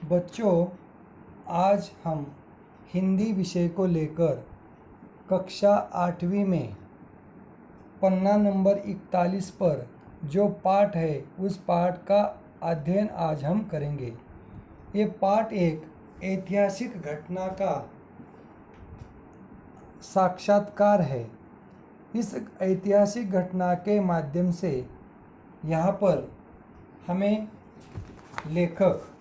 बच्चों, आज हम हिंदी विषय को लेकर कक्षा 8वीं में पन्ना नंबर 41 पर जो पाठ है उस पाठ का अध्ययन आज हम करेंगे। ये पाठ एक ऐतिहासिक घटना का साक्षात्कार है। इस ऐतिहासिक घटना के माध्यम से यहाँ पर हमें लेखक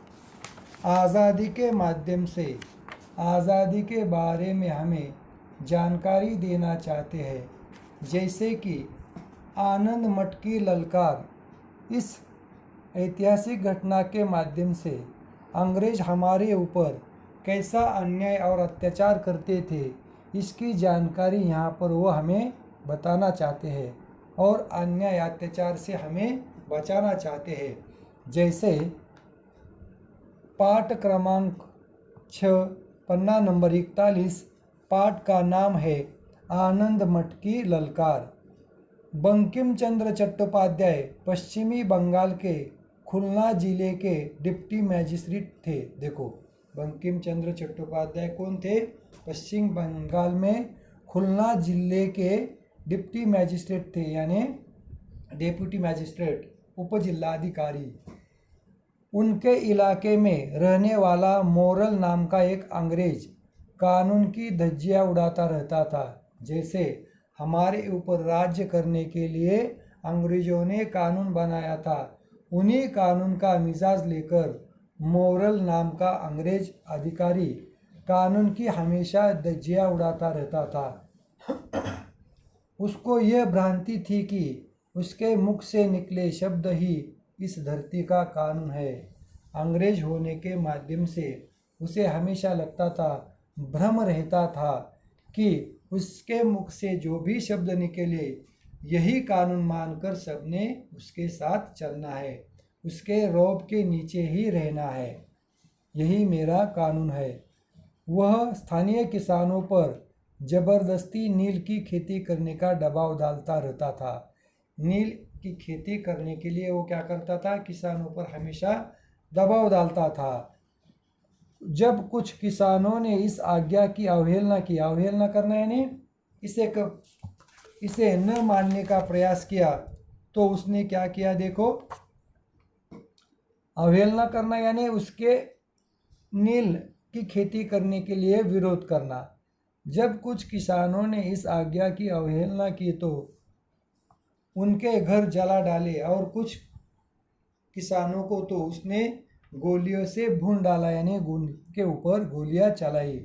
आज़ादी के माध्यम से आज़ादी के बारे में हमें जानकारी देना चाहते हैं, जैसे कि आनंद मठ की ललकार। इस ऐतिहासिक घटना के माध्यम से अंग्रेज हमारे ऊपर कैसा अन्याय और अत्याचार करते थे, इसकी जानकारी यहाँ पर वो हमें बताना चाहते हैं और अन्याय अत्याचार से हमें बचाना चाहते हैं। जैसे पाठ क्रमांक 6 पन्ना नंबर 41, पाठ का नाम है आनंद मठ की ललकार। बंकिम चंद्र चट्टोपाध्याय पश्चिमी बंगाल के खुलना जिले के डिप्टी मैजिस्ट्रेट थे। देखो, बंकिम चंद्र चट्टोपाध्याय कौन थे? पश्चिम बंगाल में खुलना जिले के डिप्टी मैजिस्ट्रेट थे, यानी डेप्यूटी मैजिस्ट्रेट, उपजिलाधिकारी। उनके इलाके में रहने वाला मोरल नाम का एक अंग्रेज कानून की धज्जियाँ उड़ाता रहता था। जैसे हमारे ऊपर राज्य करने के लिए अंग्रेजों ने कानून बनाया था, उन्हीं कानून का मिजाज लेकर मोरल नाम का अंग्रेज अधिकारी कानून की हमेशा धज्जियाँ उड़ाता रहता था। उसको यह भ्रांति थी कि उसके मुख से निकले शब्द ही इस धरती का कानून है। अंग्रेज होने के माध्यम से उसे हमेशा लगता था, भ्रम रहता था कि उसके मुख से जो भी शब्द निकले यही कानून मानकर सबने उसके साथ चलना है, उसके रौब के नीचे ही रहना है, यही मेरा कानून है। वह स्थानीय किसानों पर जबरदस्ती नील की खेती करने का दबाव डालता रहता था। नील की खेती करने के लिए वो क्या करता था? किसानों पर हमेशा दबाव डालता था। जब कुछ किसानों ने इस आज्ञा की अवहेलना की, अवहेलना करना यानी इसे न मानने का प्रयास किया, तो उसने क्या किया? देखो, अवहेलना करना यानी उसके नील की खेती करने के लिए विरोध करना। जब कुछ किसानों ने इस आज्ञा की अवहेलना की तो उनके घर जला डाले और कुछ किसानों को तो उसने गोलियों से भून डाला, यानी उनके ऊपर गोलियां चलाई।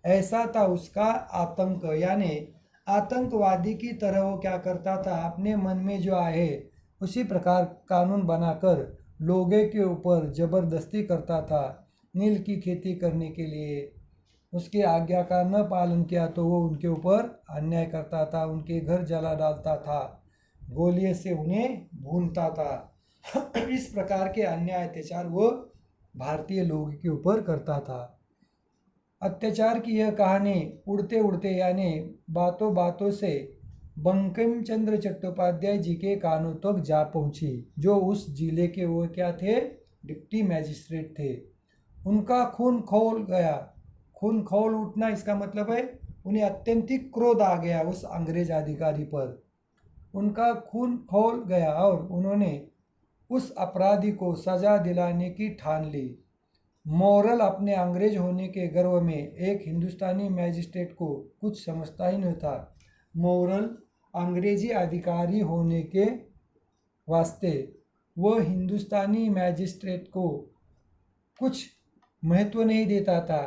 ऐसा था उसका आतंक, यानी आतंकवादी की तरह वो क्या करता था? अपने मन में जो आए उसी प्रकार कानून बनाकर लोगों के ऊपर जबरदस्ती करता था। नील की खेती करने के लिए उसकी आज्ञा का न पालन किया तो वो उनके ऊपर अन्याय करता था, उनके घर जला डालता था, गोलियों से उन्हें भूनता था। इस प्रकार के अन्याय अत्याचार वो भारतीय लोगों के ऊपर करता था। अत्याचार की यह कहानी उड़ते उड़ते यानी बातों बातों से बंकिम चंद्र चट्टोपाध्याय जी के कानों तक जा पहुंची, जो उस जिले के वो क्या थे? डिप्टी मैजिस्ट्रेट थे। उनका खून खौल गया। खून खौल उठना इसका मतलब है उन्हें अत्यंतिक क्रोध आ गया उस अंग्रेज अधिकारी पर। उनका खून खौल गया और उन्होंने उस अपराधी को सजा दिलाने की ठान ली। मोरल अपने अंग्रेज होने के गर्व में एक हिंदुस्तानी मैजिस्ट्रेट को कुछ समझता ही नहीं था। मोरल अंग्रेजी अधिकारी होने के वास्ते वह हिंदुस्तानी मैजिस्ट्रेट को कुछ महत्व नहीं देता था,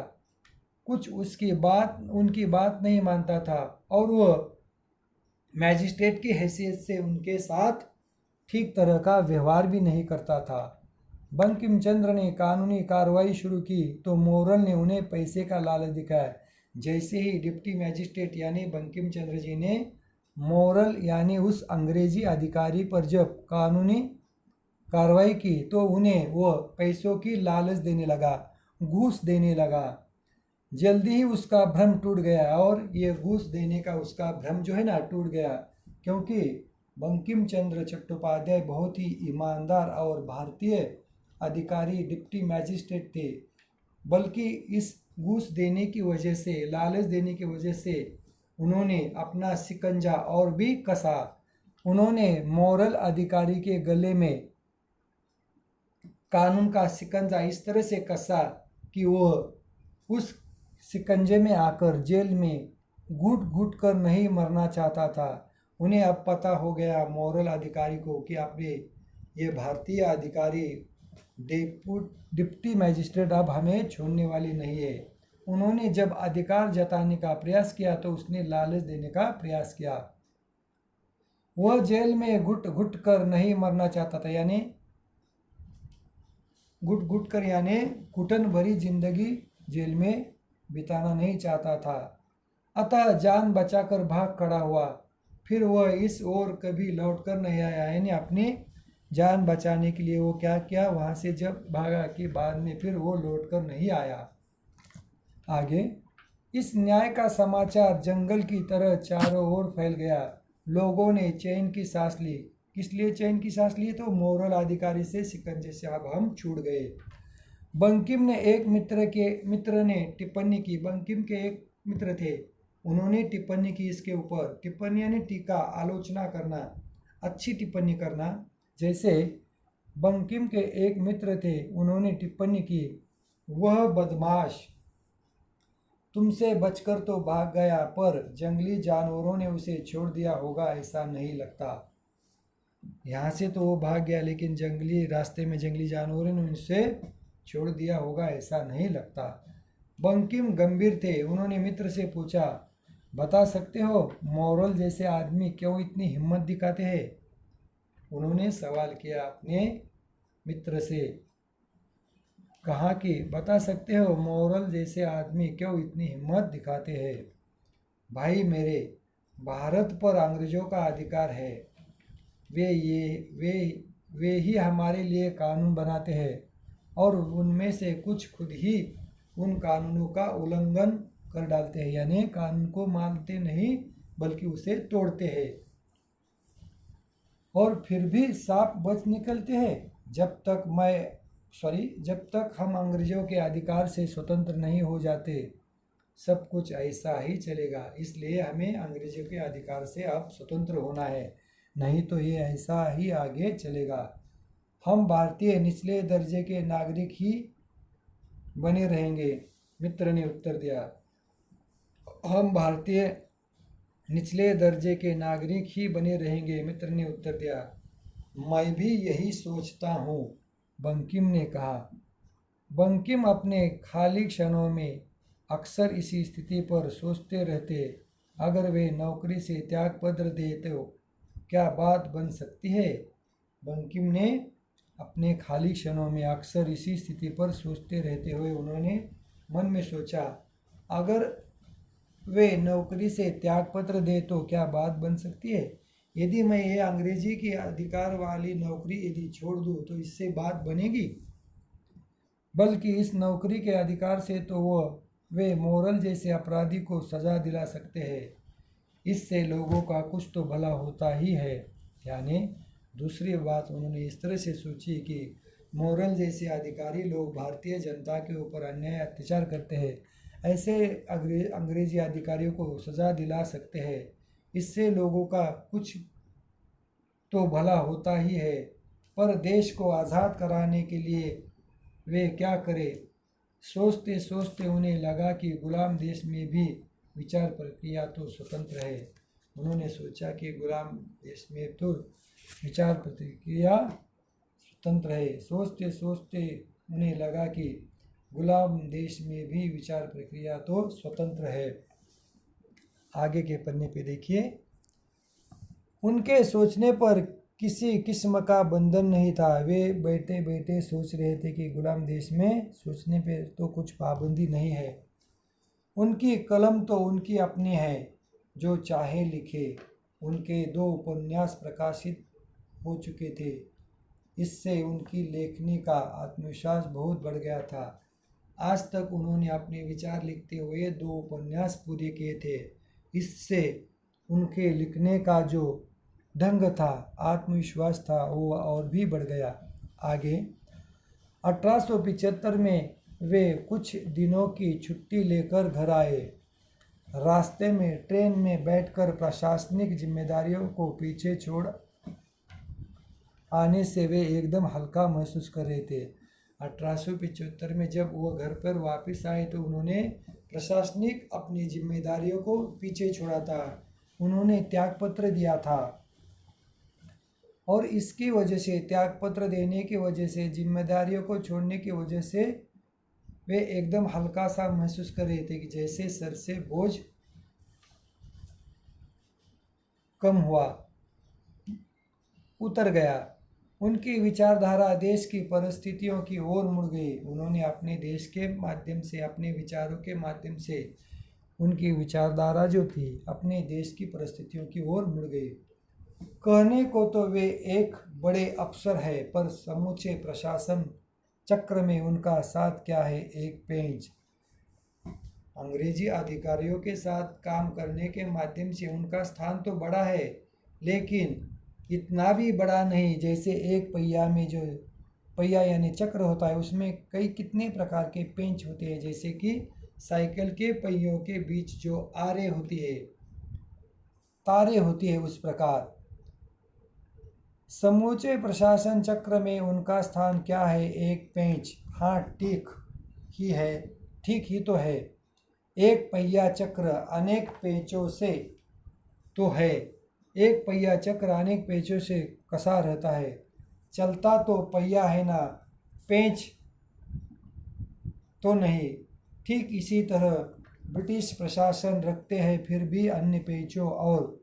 कुछ उनकी बात नहीं मानता था और वह मैजिस्ट्रेट की हैसियत से उनके साथ ठीक तरह का व्यवहार भी नहीं करता था। बंकिम चंद्र ने कानूनी कार्रवाई शुरू की तो मोरल ने उन्हें पैसे का लालच दिखाया। जैसे ही डिप्टी मैजिस्ट्रेट यानी बंकिम चंद्र जी ने मोरल यानी उस अंग्रेजी अधिकारी पर जब कानूनी कार्रवाई की तो उन्हें वह पैसों की लालच देने लगा, घूस देने लगा। जल्दी ही उसका भ्रम टूट गया और ये घूस देने का उसका भ्रम जो है ना टूट गया, क्योंकि बंकिम चंद्र चट्टोपाध्याय बहुत ही ईमानदार और भारतीय अधिकारी डिप्टी मैजिस्ट्रेट थे। बल्कि इस घूस देने की वजह से, लालच देने की वजह से उन्होंने अपना शिकंजा और भी कसा। उन्होंने मॉरल अधिकारी के गले में कानून का शिकंजा इस तरह से कसा कि वह उस शिकंजे में आकर जेल में घुट घुट कर नहीं मरना चाहता था। उन्हें अब पता हो गया मॉरल अधिकारी को कि अपने ये भारतीय अधिकारी डिप्टी मजिस्ट्रेट अब हमें छोड़ने वाली नहीं है। उन्होंने जब अधिकार जताने का प्रयास किया तो उसने लालच देने का प्रयास किया। वह जेल में घुट घुट कर नहीं मरना चाहता था, यानी घुट घुट कर यानी घुटन भरी जिंदगी जेल में बिताना नहीं चाहता था। अतः जान बचाकर भाग खड़ा हुआ। फिर वह इस ओर कभी लौट कर नहीं आया, यानी अपनी जान बचाने के लिए वो क्या किया, वहाँ से जब भागा के बाद में फिर वो लौट कर नहीं आया। आगे, इस न्याय का समाचार जंगल की तरह चारों ओर फैल गया। लोगों ने चैन की सांस ली। किस लिए चैन की सांस ली? तो मॉरल अधिकारी से शिकंजे से अब हम छूट गए। बंकिम ने एक मित्र ने टिप्पणी की। बंकिम के एक मित्र थे, उन्होंने टिप्पणी की इसके ऊपर। टिप्पणी यानी टीका, आलोचना करना, अच्छी टिप्पणी करना। जैसे बंकिम के एक मित्र थे, उन्होंने टिप्पणी की, वह बदमाश तुमसे बचकर तो भाग गया, पर जंगली जानवरों ने उसे छोड़ दिया होगा ऐसा नहीं लगता। यहाँ से तो वो भाग गया, लेकिन जंगली रास्ते में जंगली जानवरों ने उसे छोड़ दिया होगा ऐसा नहीं लगता। बंकिम गंभीर थे, उन्होंने मित्र से पूछा, बता सकते हो मॉरल जैसे आदमी क्यों इतनी हिम्मत दिखाते हैं? उन्होंने सवाल किया अपने मित्र से, कहा कि बता सकते हो मॉरल जैसे आदमी क्यों इतनी हिम्मत दिखाते हैं? भाई मेरे, भारत पर अंग्रेजों का अधिकार है। वे ही हमारे लिए कानून बनाते हैं और उनमें से कुछ खुद ही उन कानूनों का उल्लंघन कर डालते हैं, यानी कानून को मानते नहीं बल्कि उसे तोड़ते हैं, और फिर भी साफ बच निकलते हैं। जब तक हम अंग्रेजों के अधिकार से स्वतंत्र नहीं हो जाते, सब कुछ ऐसा ही चलेगा। इसलिए हमें अंग्रेजों के अधिकार से अब स्वतंत्र होना है, नहीं तो ये ऐसा ही आगे चलेगा। हम भारतीय निचले दर्जे के नागरिक ही बने रहेंगे। मित्र ने उत्तर दिया, हम भारतीय निचले दर्जे के नागरिक ही बने रहेंगे। मित्र ने उत्तर दिया, मैं भी यही सोचता हूँ, बंकिम ने कहा। बंकिम अपने खाली क्षणों में अक्सर इसी स्थिति पर सोचते रहते, अगर वे नौकरी से त्यागपत्र दे तो क्या बात बन सकती है? बंकिम ने अपने खाली क्षणों में अक्सर इसी स्थिति पर सोचते रहते हुए उन्होंने मन में सोचा, अगर वे नौकरी से त्यागपत्र दे तो क्या बात बन सकती है? यदि मैं ये अंग्रेजी की अधिकार वाली नौकरी यदि छोड़ दूँ तो इससे बात बनेगी? बल्कि इस नौकरी के अधिकार से तो वे मॉरल जैसे अपराधी को सजा दिला सकते हैं। इससे लोगों का कुछ तो भला होता ही है। यानी दूसरी बात उन्होंने इस तरह से सोची कि मॉरल जैसे अधिकारी लोग भारतीय जनता के ऊपर अन्याय अत्याचार करते हैं, ऐसे अंग्रेजी अधिकारियों को सज़ा दिला सकते हैं। इससे लोगों का कुछ तो भला होता ही है। पर देश को आज़ाद कराने के लिए वे क्या करें? सोचते सोचते उन्हें लगा कि गुलाम देश में भी विचार प्रक्रिया तो स्वतंत्र है। उन्होंने सोचा कि गुलाम देश में तो विचार प्रक्रिया स्वतंत्र है। सोचते सोचते उन्हें लगा कि गुलाम देश में भी विचार प्रक्रिया तो स्वतंत्र है। आगे के पन्ने पे देखिए, उनके सोचने पर किसी किस्म का बंधन नहीं था। वे बैठे बैठे सोच रहे थे कि गुलाम देश में सोचने पे तो कुछ पाबंदी नहीं है। उनकी कलम तो उनकी अपनी है, जो चाहे लिखे। उनके 2 उपन्यास प्रकाशित हो चुके थे। इससे उनकी लेखनी का आत्मविश्वास बहुत बढ़ गया था। आज तक उन्होंने अपने विचार लिखते हुए 2 उपन्यास पूरे किए थे। इससे उनके लिखने का जो ढंग था, आत्मविश्वास था, वो और भी बढ़ गया। आगे 1875 में वे कुछ दिनों की छुट्टी लेकर घर आए। रास्ते में ट्रेन में बैठकर प्रशासनिक जिम्मेदारियों को पीछे छोड़ आने से वे एकदम हल्का महसूस कर रहे थे। 1875 में जब वो घर पर वापस आए तो उन्होंने प्रशासनिक अपनी जिम्मेदारियों को पीछे छोड़ा था। उन्होंने त्यागपत्र दिया था और इसकी वजह से, त्यागपत्र देने की वजह से, जिम्मेदारियों को छोड़ने की वजह से वे एकदम हल्का सा महसूस कर रहे थे कि जैसे सर से बोझ कम हुआ, उतर गया। उनकी विचारधारा देश की परिस्थितियों की ओर मुड़ गई। उन्होंने अपने देश के माध्यम से, अपने विचारों के माध्यम से, उनकी विचारधारा जो थी अपने देश की परिस्थितियों की ओर मुड़ गई। कहने को तो वे एक बड़े अफसर है, पर समूचे प्रशासन चक्र में उनका साथ क्या है, एक पेंच। अंग्रेजी अधिकारियों के साथ काम करने के माध्यम से उनका स्थान तो बड़ा है, लेकिन इतना भी बड़ा नहीं जैसे एक पहिया में जो पहिया यानी चक्र होता है उसमें कई कितने प्रकार के पेंच होते हैं, जैसे कि साइकिल के पहियों के बीच जो आरे होती है, तारे होती है, उस प्रकार समूचे प्रशासन चक्र में उनका स्थान क्या है, एक पेंच। हाँ, ठीक ही है, ठीक ही तो है। एक पहिया चक्र अनेक पेंचों से तो है, एक पहिया चक्र अनेक पेंचों से कसा रहता है। चलता तो पहिया है ना, पेंच तो नहीं। ठीक इसी तरह ब्रिटिश प्रशासन रखते हैं, फिर भी अन्य पेंचों और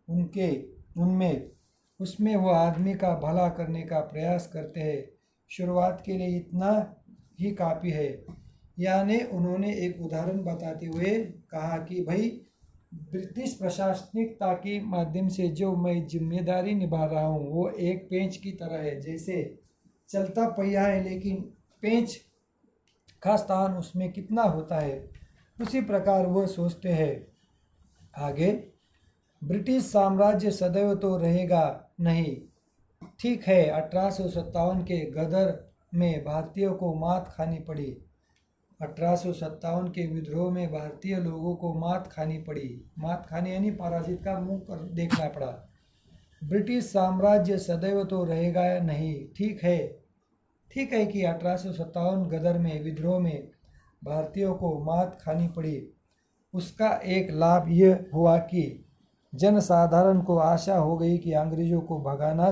उनमें उसमें वो आदमी का भला करने का प्रयास करते हैं। शुरुआत के लिए इतना ही काफ़ी है। यानी उन्होंने एक उदाहरण बताते हुए कहा कि भाई ब्रिटिश प्रशासनिकता के माध्यम से जो मैं जिम्मेदारी निभा रहा हूँ वो एक पेंच की तरह है। जैसे चलता पहिया है लेकिन पेंच का स्थान उसमें कितना होता है, उसी प्रकार वह सोचते हैं। आगे, ब्रिटिश साम्राज्य सदैव तो रहेगा नहीं। ठीक है, 1857 के गदर में भारतीयों को मात खानी पड़ी। 1857 के विद्रोह में भारतीय लोगों को मात खानी पड़ी। मात खानी यानी पराजित का मुंह कर देखना पड़ा। ब्रिटिश साम्राज्य सदैव तो रहेगा नहीं। ठीक है कि 1857 गदर में विद्रोह में भारतीयों को मात खानी पड़ी। उसका एक लाभ यह हुआ कि जनसाधारण को आशा हो गई कि अंग्रेजों को भगाना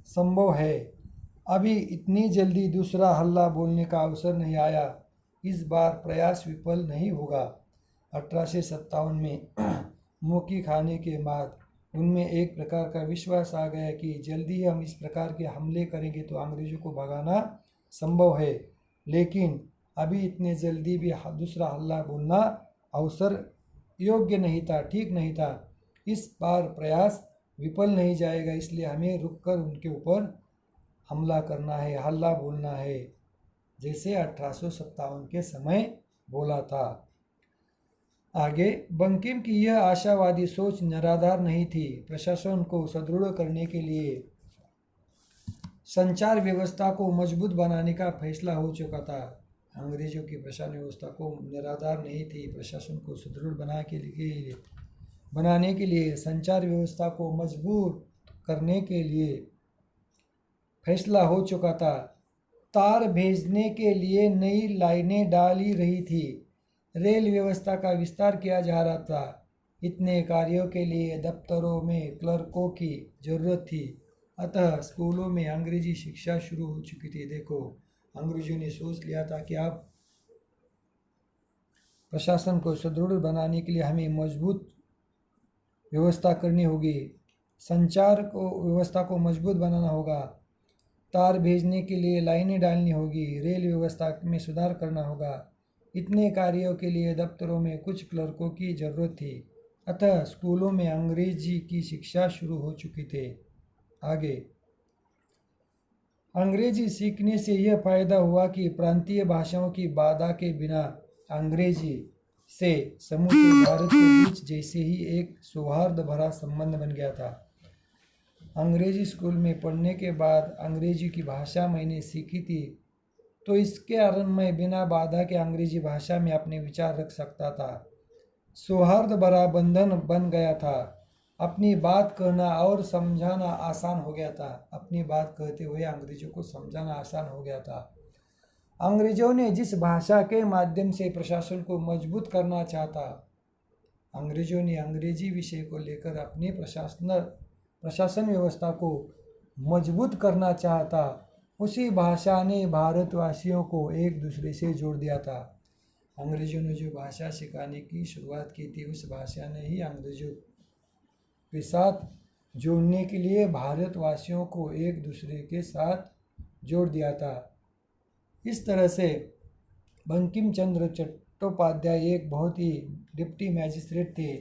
संभव है। अभी इतनी जल्दी दूसरा हल्ला बोलने का अवसर नहीं आया। इस बार प्रयास विफल नहीं होगा। 1857 में मुक्की खाने के बाद उनमें एक प्रकार का विश्वास आ गया कि जल्दी हम इस प्रकार के हमले करेंगे तो अंग्रेजों को भगाना संभव है। लेकिन अभी इतने जल्दी भी दूसरा हल्ला बोलना अवसर योग्य नहीं था, ठीक नहीं था। इस बार प्रयास विफल नहीं जाएगा, इसलिए हमें रुककर उनके ऊपर हमला करना है, हल्ला बोलना है, जैसे 1857 के समय बोला था। आगे, बंकिम की यह आशावादी सोच निराधार नहीं थी। प्रशासन को सुदृढ़ करने के लिए संचार व्यवस्था को मजबूत बनाने का फैसला हो चुका था। अंग्रेजों की प्रशासन व्यवस्था को निराधार नहीं थी। प्रशासन को सुदृढ़ बनाने के लिए संचार व्यवस्था को मजबूत करने के लिए फैसला हो चुका था। तार भेजने के लिए नई लाइनें डाली रही थी। रेल व्यवस्था का विस्तार किया जा रहा था। इतने कार्यों के लिए दफ्तरों में क्लर्कों की जरूरत थी। अतः स्कूलों में अंग्रेजी शिक्षा शुरू हो चुकी थी। देखो, अंग्रेजों ने सोच लिया था कि आप प्रशासन को सुदृढ़ बनाने के लिए हमें मजबूत व्यवस्था करनी होगी, संचार को व्यवस्था को मजबूत बनाना होगा, तार भेजने के लिए लाइनें डालनी होगी, रेल व्यवस्था में सुधार करना होगा। इतने कार्यों के लिए दफ्तरों में कुछ क्लर्कों की जरूरत थी। अतः स्कूलों में अंग्रेजी की शिक्षा शुरू हो चुकी थी। आगे, अंग्रेजी सीखने से यह फायदा हुआ कि प्रांतीय भाषाओं की बाधा के बिना अंग्रेजी से समूचे भारत के बीच जैसे ही एक सौहार्द भरा संबंध बन गया था। अंग्रेजी स्कूल में पढ़ने के बाद अंग्रेजी की भाषा मैंने सीखी थी, तो इसके कारण मैं बिना बाधा के अंग्रेजी भाषा में अपने विचार रख सकता था। सौहार्द भरा बंधन बन गया था। अपनी बात कहना और समझाना आसान हो गया था। अपनी बात कहते हुए अंग्रेजों को समझाना आसान हो गया था। अंग्रेजों ने जिस भाषा के माध्यम से प्रशासन को मजबूत करना चाहता, अंग्रेजों ने अंग्रेजी विषय को लेकर अपनी प्रशासन व्यवस्था को मजबूत करना चाहता, उसी भाषा ने भारतवासियों को एक दूसरे से जोड़ दिया था। अंग्रेजों ने जो भाषा सिखाने की शुरुआत की थी, उस भाषा ने ही अंग्रेजों के साथ जोड़ने के लिए भारतवासियों को एक दूसरे के साथ जोड़ दिया था। इस तरह से बंकिम चंद्र चट्टोपाध्याय एक बहुत ही डिप्टी मैजिस्ट्रेट थे,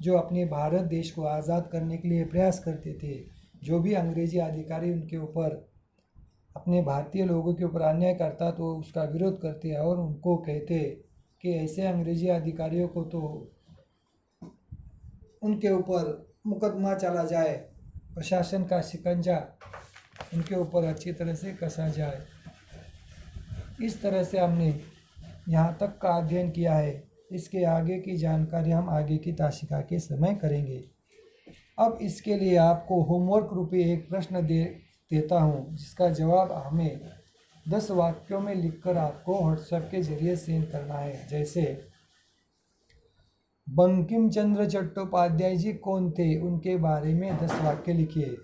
जो अपने भारत देश को आज़ाद करने के लिए प्रयास करते थे। जो भी अंग्रेजी अधिकारी उनके ऊपर, अपने भारतीय लोगों के ऊपर अन्याय करता तो उसका विरोध करते और उनको कहते कि ऐसे अंग्रेजी अधिकारियों को तो उनके ऊपर मुकदमा चला जाए, प्रशासन का शिकंजा उनके ऊपर अच्छी तरह से कसा जाए। इस तरह से हमने यहाँ तक का अध्ययन किया है। इसके आगे की जानकारी हम आगे की ताशिका के समय करेंगे। अब इसके लिए आपको होमवर्क रूपी एक प्रश्न देता हूँ, जिसका जवाब हमें 10 वाक्यों में लिखकर आपको व्हाट्सएप के जरिए सेंड करना है। जैसे, बंकिम चंद्र चट्टोपाध्याय जी कौन थे, उनके बारे में 10 वाक्य लिखिए।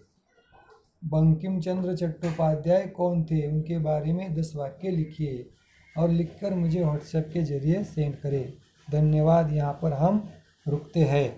बंकिम चंद्र चट्टोपाध्याय कौन थे, उनके बारे में 10 वाक्य लिखिए और लिखकर मुझे व्हाट्सएप के जरिए सेंड करें। धन्यवाद। यहाँ पर हम रुकते हैं।